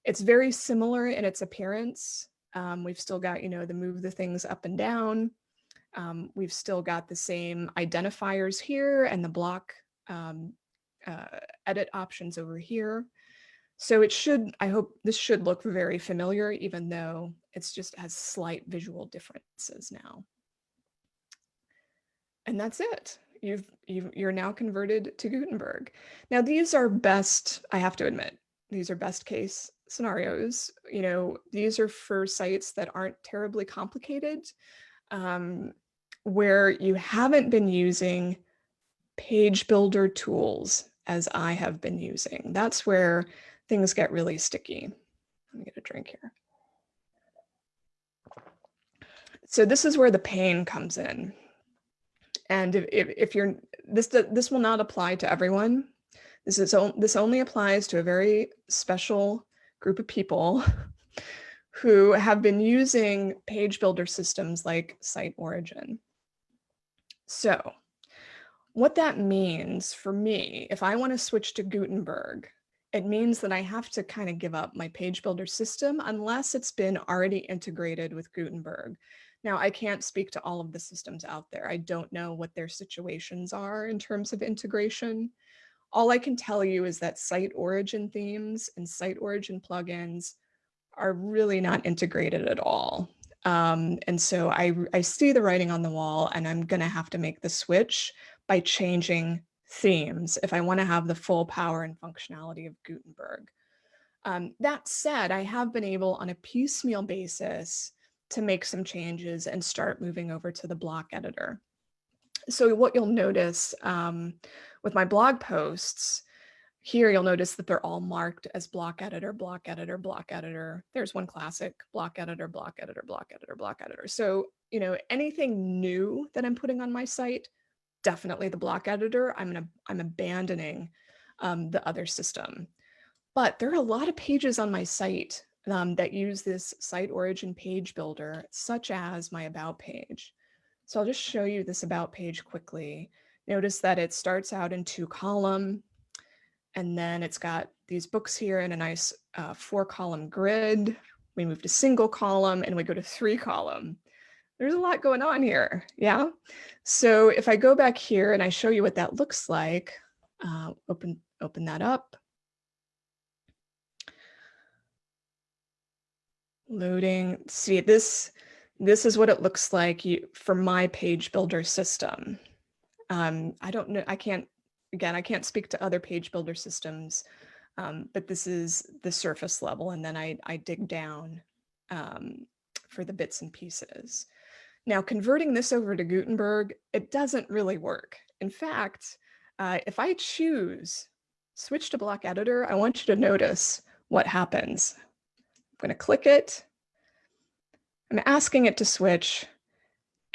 It's very similar in its appearance. We've still got, the move the things up and down. We've still got the same identifiers here and the block edit options over here. So I hope this should look very familiar, even though it's just has slight visual differences now. And that's it. You're now converted to Gutenberg. Now these are I have to admit, these are best case scenarios. These are for sites that aren't terribly complicated, where you haven't been using page builder tools as I have been using. That's where things get really sticky. Let me get a drink here. So this is where the pain comes in. And if you're, this will not apply to everyone. This only applies to a very special group of people who have been using page builder systems like Site Origin. So what that means for me, if I want to switch to Gutenberg, it means that I have to kind of give up my page builder system unless it's been already integrated with Gutenberg. Now, I can't speak to all of the systems out there. I don't know what their situations are in terms of integration. All I can tell you is that Site Origin themes and Site Origin plugins are really not integrated at all. And so I see the writing on the wall, and I'm going to have to make the switch by changing themes if I want to have the full power and functionality of Gutenberg. That said, I have been able on a piecemeal basis to make some changes and start moving over to the block editor. So what you'll notice with my blog posts, here you'll notice that they're all marked as block editor, block editor, block editor. There's one classic, block editor, block editor, block editor, block editor. So, anything new that I'm putting on my site, definitely the block editor. I'm abandoning the other system. But there are a lot of pages on my site that use this Site Origin page builder, such as my About page. So I'll just show you this About page quickly. Notice that it starts out in 2-column, and then it's got these books here in a nice 4-column grid. We move to single column and we go to 3-column. There's a lot going on here. Yeah. So if I go back here and I show you what that looks like, open that up. Loading. See, this is what it looks like for my page builder system. I don't know. I can't speak to other page builder systems, but this is the surface level. And then I dig down for the bits and pieces. Now, converting this over to Gutenberg, it doesn't really work. In fact, if I choose switch to block editor, I want you to notice what happens. I'm going to click it. I'm asking it to switch,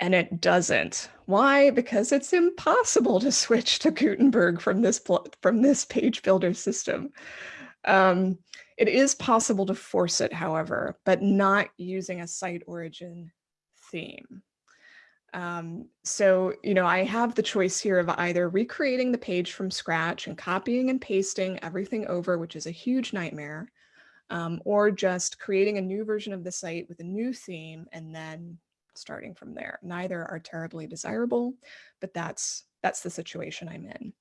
and it doesn't. Why? Because it's impossible to switch to Gutenberg from this page builder system. It is possible to force it, however, but not using a site origin theme. So, I have the choice here of either recreating the page from scratch and copying and pasting everything over, which is a huge nightmare, or just creating a new version of the site with a new theme and then starting from there. Neither are terribly desirable, but that's the situation I'm in.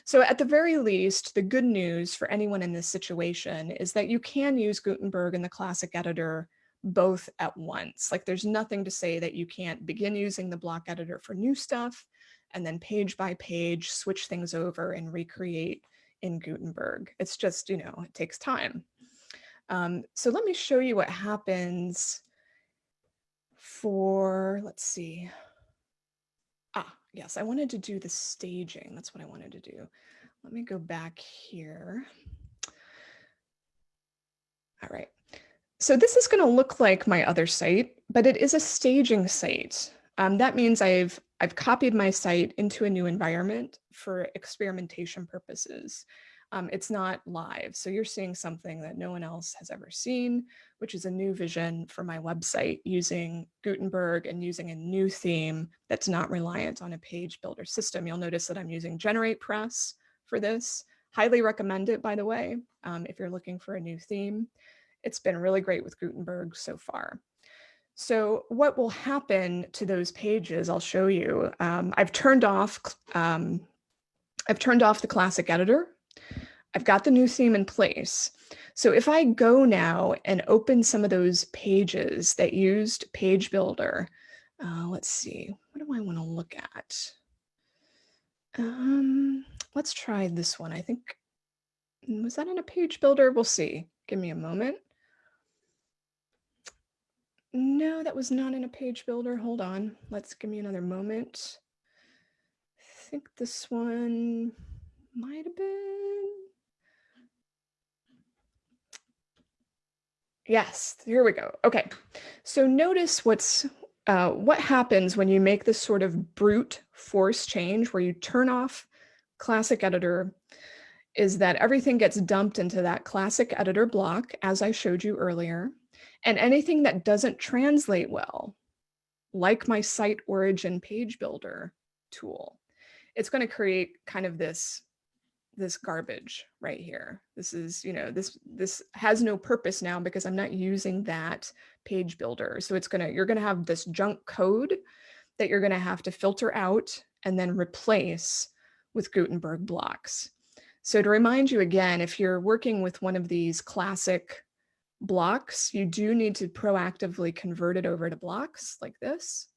So at the very least, the good news for anyone in this situation is that you can use Gutenberg and the classic editor both at once. Like there's nothing to say that you can't begin using the block editor for new stuff and then page by page switch things over and recreate in Gutenberg. It's just, it takes time. So let me show you what happens for, let's see. Yes, I wanted to do the staging. That's what I wanted to do. Let me go back here. All right. So this is going to look like my other site, but it is a staging site. That means I've copied my site into a new environment for experimentation purposes. It's not live, so you're seeing something that no one else has ever seen, which is a new vision for my website using Gutenberg and using a new theme that's not reliant on a page builder system. You'll notice that I'm using GeneratePress for this. Highly recommend it, by the way, if you're looking for a new theme. It's been really great with Gutenberg so far. So what will happen to those pages, I'll show you. I've turned off the classic editor. I've got the new theme in place. So if I go now and open some of those pages that used Page Builder, let's see, what do I want to look at? Let's try this one. I think, was that in a Page Builder? We'll see. Give me a moment. No, that was not in a page builder. Hold on. Give me another moment. I think this one might have been. Yes, here we go. Okay. So notice what happens when you make this sort of brute force change where you turn off classic editor is that everything gets dumped into that classic editor block, as I showed you earlier. And anything that doesn't translate well, like my site origin page builder tool, it's going to create kind of this garbage right here. This is, this has no purpose now because I'm not using that page builder. So you're going to have this junk code that you're going to have to filter out and then replace with Gutenberg blocks. So to remind you again, if you're working with one of these classic blocks, you do need to proactively convert it over to blocks like this.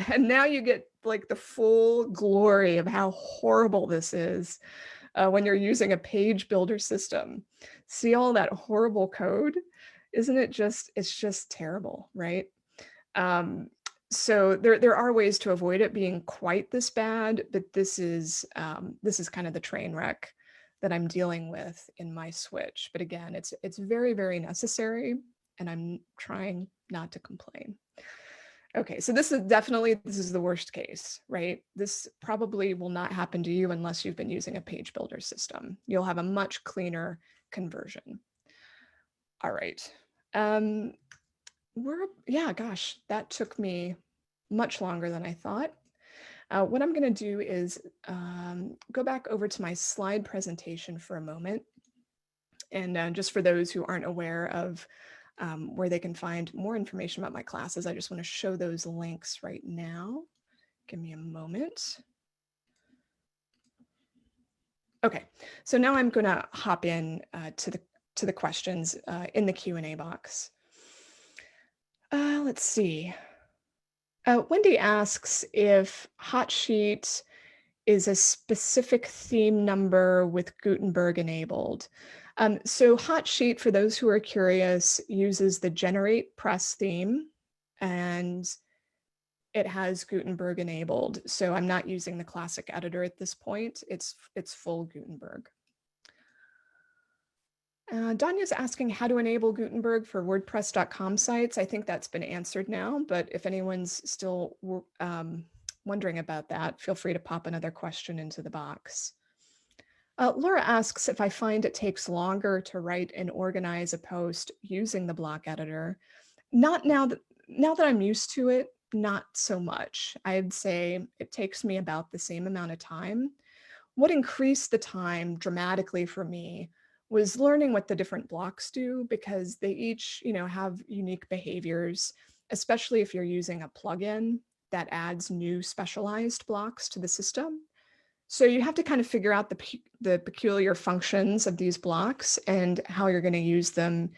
And now you get like the full glory of how horrible this is when you're using a page builder system. See all that horrible code? Isn't it it's just terrible, right? So there are ways to avoid it being quite this bad, but this is kind of the train wreck that I'm dealing with in my switch. But again, it's very, very necessary, and I'm trying not to complain. Okay, so this is the worst case, right? This probably will not happen to you unless you've been using a page builder system. You'll have a much cleaner conversion. All right. Gosh, that took me much longer than I thought. What I'm going to do is go back over to my slide presentation for a moment. And just for those who aren't aware of where they can find more information about my classes. I just want to show those links right now. Give me a moment. Okay, so now I'm going to hop in to the questions in the Q&A box. Let's see. Wendy asks if Hotsheet is a specific theme number with Gutenberg enabled. So Hotsheet, for those who are curious, uses the Generate Press theme, and it has Gutenberg enabled. So I'm not using the classic editor at this point. It's full Gutenberg. Danya's asking how to enable Gutenberg for WordPress.com sites. I think that's been answered now, but if anyone's still wondering about that, feel free to pop another question into the box. Laura asks if I find it takes longer to write and organize a post using the block editor. Not now that I'm used to it, not so much. I'd say it takes me about the same amount of time. What increased the time dramatically for me was learning what the different blocks do, because they each, have unique behaviors, especially if you're using a plugin that adds new specialized blocks to the system. So you have to kind of figure out the peculiar functions of these blocks and how you're going to use them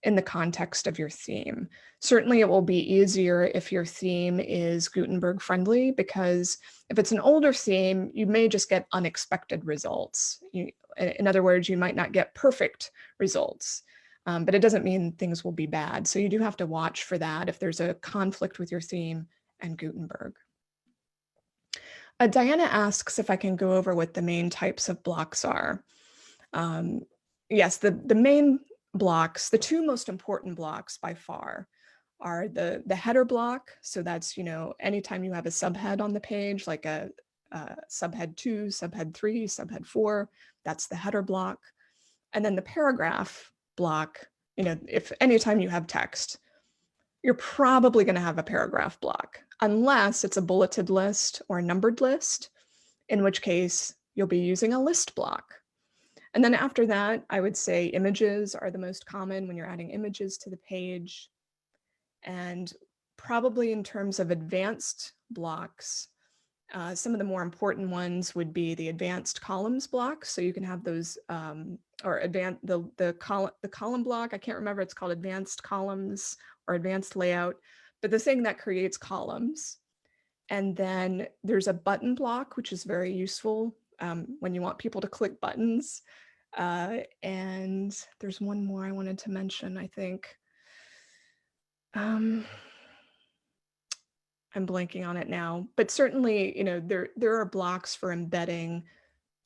in the context of your theme. Certainly it will be easier if your theme is Gutenberg friendly, because if it's an older theme, you may just get unexpected results. In other words, you might not get perfect results, but it doesn't mean things will be bad. So you do have to watch for that if there's a conflict with your theme and Gutenberg. Diana asks if I can go over what the main types of blocks are. Yes, the main blocks, the two most important blocks by far, are the header block. So that's, anytime you have a subhead on the page, like a subhead 2, subhead 3, subhead 4, that's the header block. And then the paragraph block, if anytime you have text, you're probably going to have a paragraph block, unless it's a bulleted list or a numbered list, in which case you'll be using a list block. And then after that, I would say images are the most common when you're adding images to the page. And probably in terms of advanced blocks, some of the more important ones would be the advanced columns block. So you can have those, or the column block. I can't remember, it's called advanced columns or advanced layout, but the thing that creates columns. And then there's a button block, which is very useful when you want people to click buttons. And there's one more I wanted to mention, I think. I'm blanking on it now, but certainly, there are blocks for embedding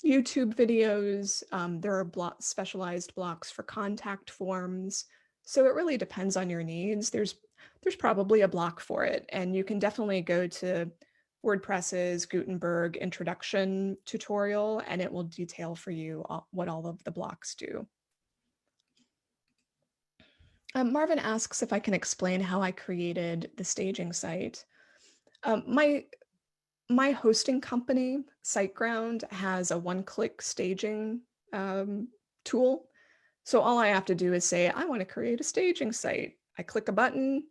YouTube videos. There are specialized blocks for contact forms. So it really depends on your needs. There's probably a block for it, and you can definitely go to WordPress's Gutenberg introduction tutorial, and it will detail for you what all of the blocks do. Marvin asks if I can explain how I created the staging site. My hosting company, SiteGround, has a one-click staging tool. So all I have to do is say, I want to create a staging site. I click a button.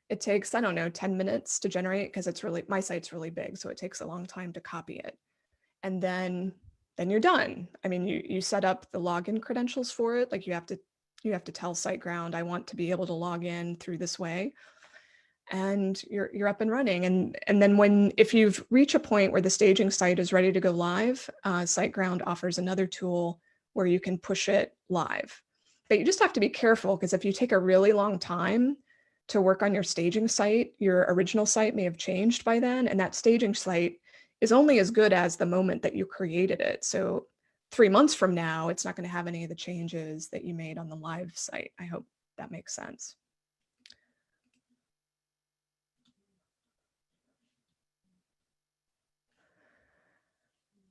It takes, I don't know, 10 minutes to generate, because my site's really big, so it takes a long time to copy it. And then you're done. I mean, you set up the login credentials for it. Like you have to tell SiteGround, I want to be able to log in through this way. And you're up and running. And then if you've reached a point where the staging site is ready to go live, SiteGround offers another tool where you can push it live. But you just have to be careful, because if you take a really long time to work on your staging site, your original site may have changed by then, and that staging site is only as good as the moment that you created it. So 3 months from now, it's not going to have any of the changes that you made on the live site. I hope that makes sense.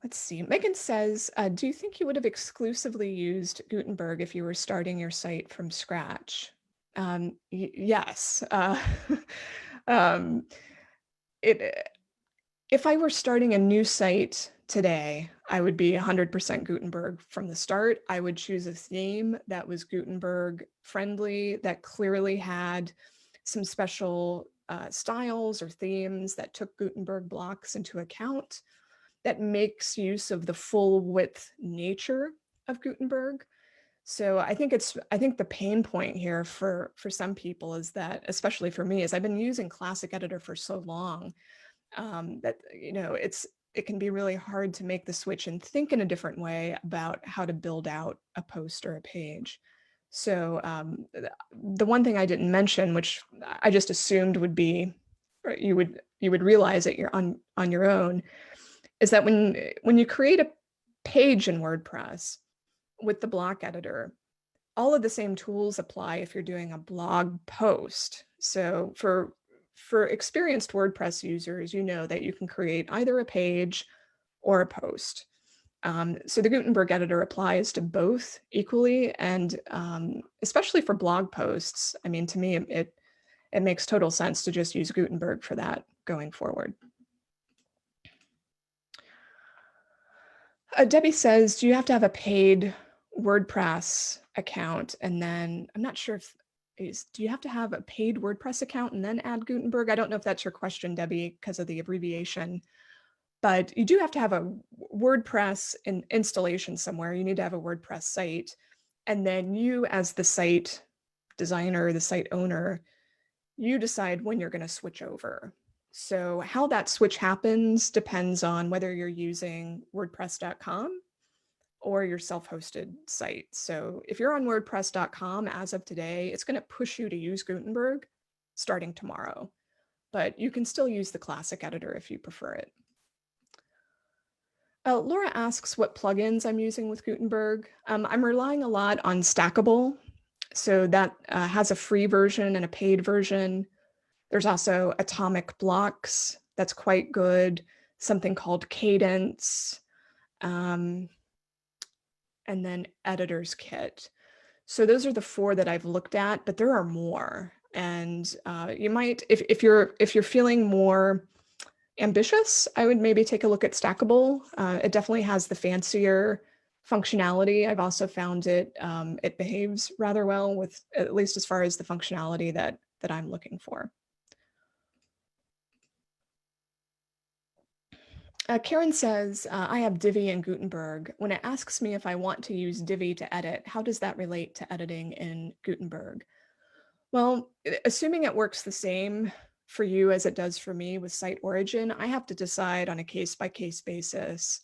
Let's see. Megan says, do you think you would have exclusively used Gutenberg if you were starting your site from scratch? Yes. If I were starting a new site today, I would be 100% Gutenberg from the start. I would choose a theme that was Gutenberg friendly, that clearly had some special styles or themes that took Gutenberg blocks into account, that makes use of the full width nature of Gutenberg. So I think the pain point here for some people is that, especially for me, is I've been using Classic Editor for so long that it can be really hard to make the switch and think in a different way about how to build out a post or a page. So the one thing I didn't mention, which I just assumed would be, or you would realize that you're on your own, is that when you create a page in WordPress with the block editor, all of the same tools apply if you're doing a blog post. So for experienced WordPress users, you know that you can create either a page or a post. So the Gutenberg editor applies to both equally, and especially for blog posts. I mean, to me, it makes total sense to just use Gutenberg for that going forward. Debbie says, do you have to have a paid WordPress account? And then I'm not sure if do you have to have a paid WordPress account and then add Gutenberg? I don't know if that's your question, Debbie, because of the abbreviation, but you do have to have a WordPress installation somewhere. You need to have a WordPress site. And then you, as the site designer, the site owner, you decide when you're going to switch over. So how that switch happens depends on whether you're using WordPress.com or your self-hosted site. So if you're on WordPress.com as of today, it's going to push you to use Gutenberg starting tomorrow, but you can still use the classic editor if you prefer it. Laura asks what plugins I'm using with Gutenberg. I'm relying a lot on Stackable. So that has a free version and a paid version. There's also Atomic Blocks. That's quite good. Something called Cadence. And then Editor's Kit. So those are the 4 that I've looked at, but there are more. And you might, if you're feeling more ambitious, I would maybe take a look at Stackable. It definitely has the fancier functionality. I've also found it behaves rather well, with at least as far as the functionality that I'm looking for. Karen says, I have Divi and Gutenberg. When it asks me if I want to use Divi to edit, how does that relate to editing in Gutenberg? Well, assuming it works the same for you as it does for me with site origin, I have to decide on a case-by-case basis,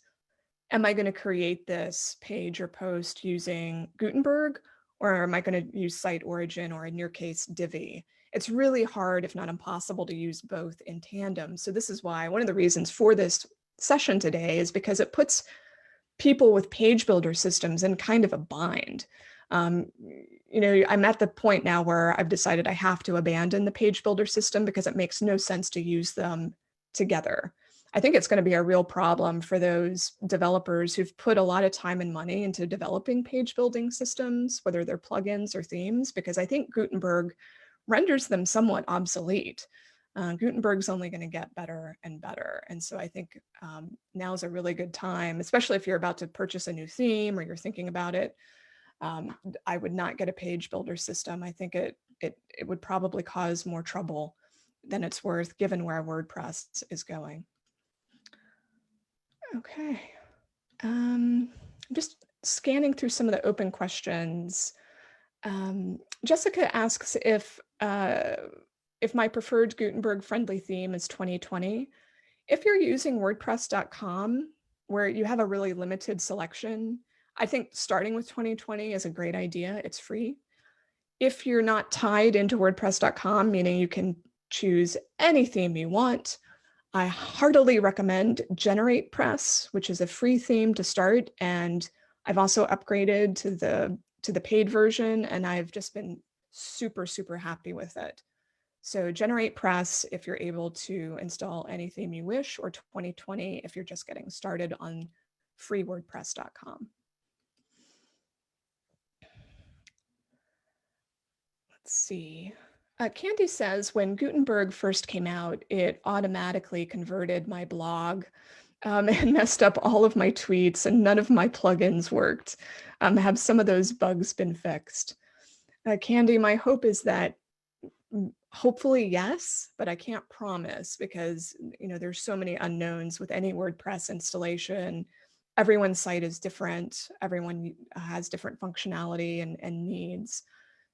am I going to create this page or post using Gutenberg, or am I going to use site origin, or in your case, Divi? It's really hard, if not impossible, to use both in tandem. So this is why one of the reasons for this session today is because it puts people with page builder systems in kind of a bind. I'm at the point now where I've decided I have to abandon the page builder system because it makes no sense to use them together. I think it's going to be a real problem for those developers who've put a lot of time and money into developing page building systems, whether they're plugins or themes, because I think Gutenberg renders them somewhat obsolete. Gutenberg's only going to get better and better. And so I think now is a really good time, especially if you're about to purchase a new theme or you're thinking about it. I would not get a page builder system. I think it would probably cause more trouble than it's worth, given where WordPress is going. Okay. I'm just scanning through some of the open questions. Jessica asks if my preferred Gutenberg friendly theme is 2020. If you're using WordPress.com, where you have a really limited selection, I think starting with 2020 is a great idea. It's free. If you're not tied into WordPress.com, meaning you can choose any theme you want, I heartily recommend GeneratePress, which is a free theme to start. And I've also upgraded to the paid version, and I've just been super, super happy with it. So GeneratePress if you're able to install any theme you wish, or 2020 if you're just getting started on freewordpress.com. Let's see. Candy says, when Gutenberg first came out, it automatically converted my blog and messed up all of my tweets, and none of my plugins worked. Have some of those bugs been fixed? Candy, my hope is that hopefully yes, but I can't promise because there's so many unknowns with any WordPress installation. Everyone's site is different. Everyone has different functionality and needs.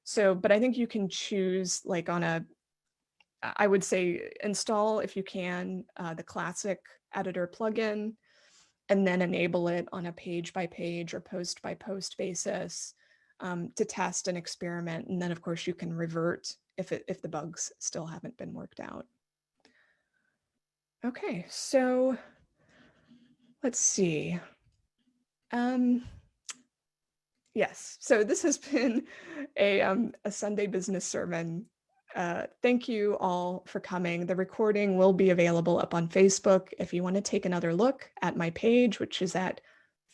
So, but I think you can choose like I would say install if you can the classic editor plugin, and then enable it on a page by page or post by post basis to test and experiment. And then of course you can revert if the bugs still haven't been worked out. Okay, so let's see. Yes, so this has been a Sunday business sermon. Thank you all for coming. The recording will be available up on Facebook if you want to take another look at my page, which is at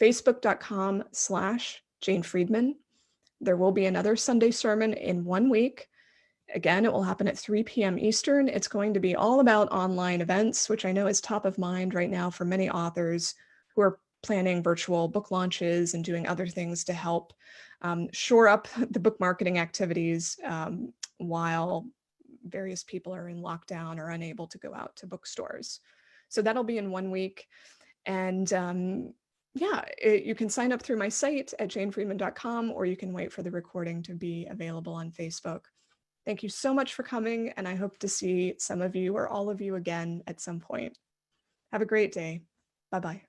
facebook.com/Jane Friedman. There will be another Sunday sermon in 1 week. Again, it will happen at 3 p.m. Eastern. It's going to be all about online events, which I know is top of mind right now for many authors who are planning virtual book launches and doing other things to help shore up the book marketing activities while various people are in lockdown or unable to go out to bookstores. So that'll be in 1 week. And yeah, you can sign up through my site at janefriedman.com, or you can wait for the recording to be available on Facebook. Thank you so much for coming, and I hope to see some of you or all of you again at some point. Have a great day. Bye-bye.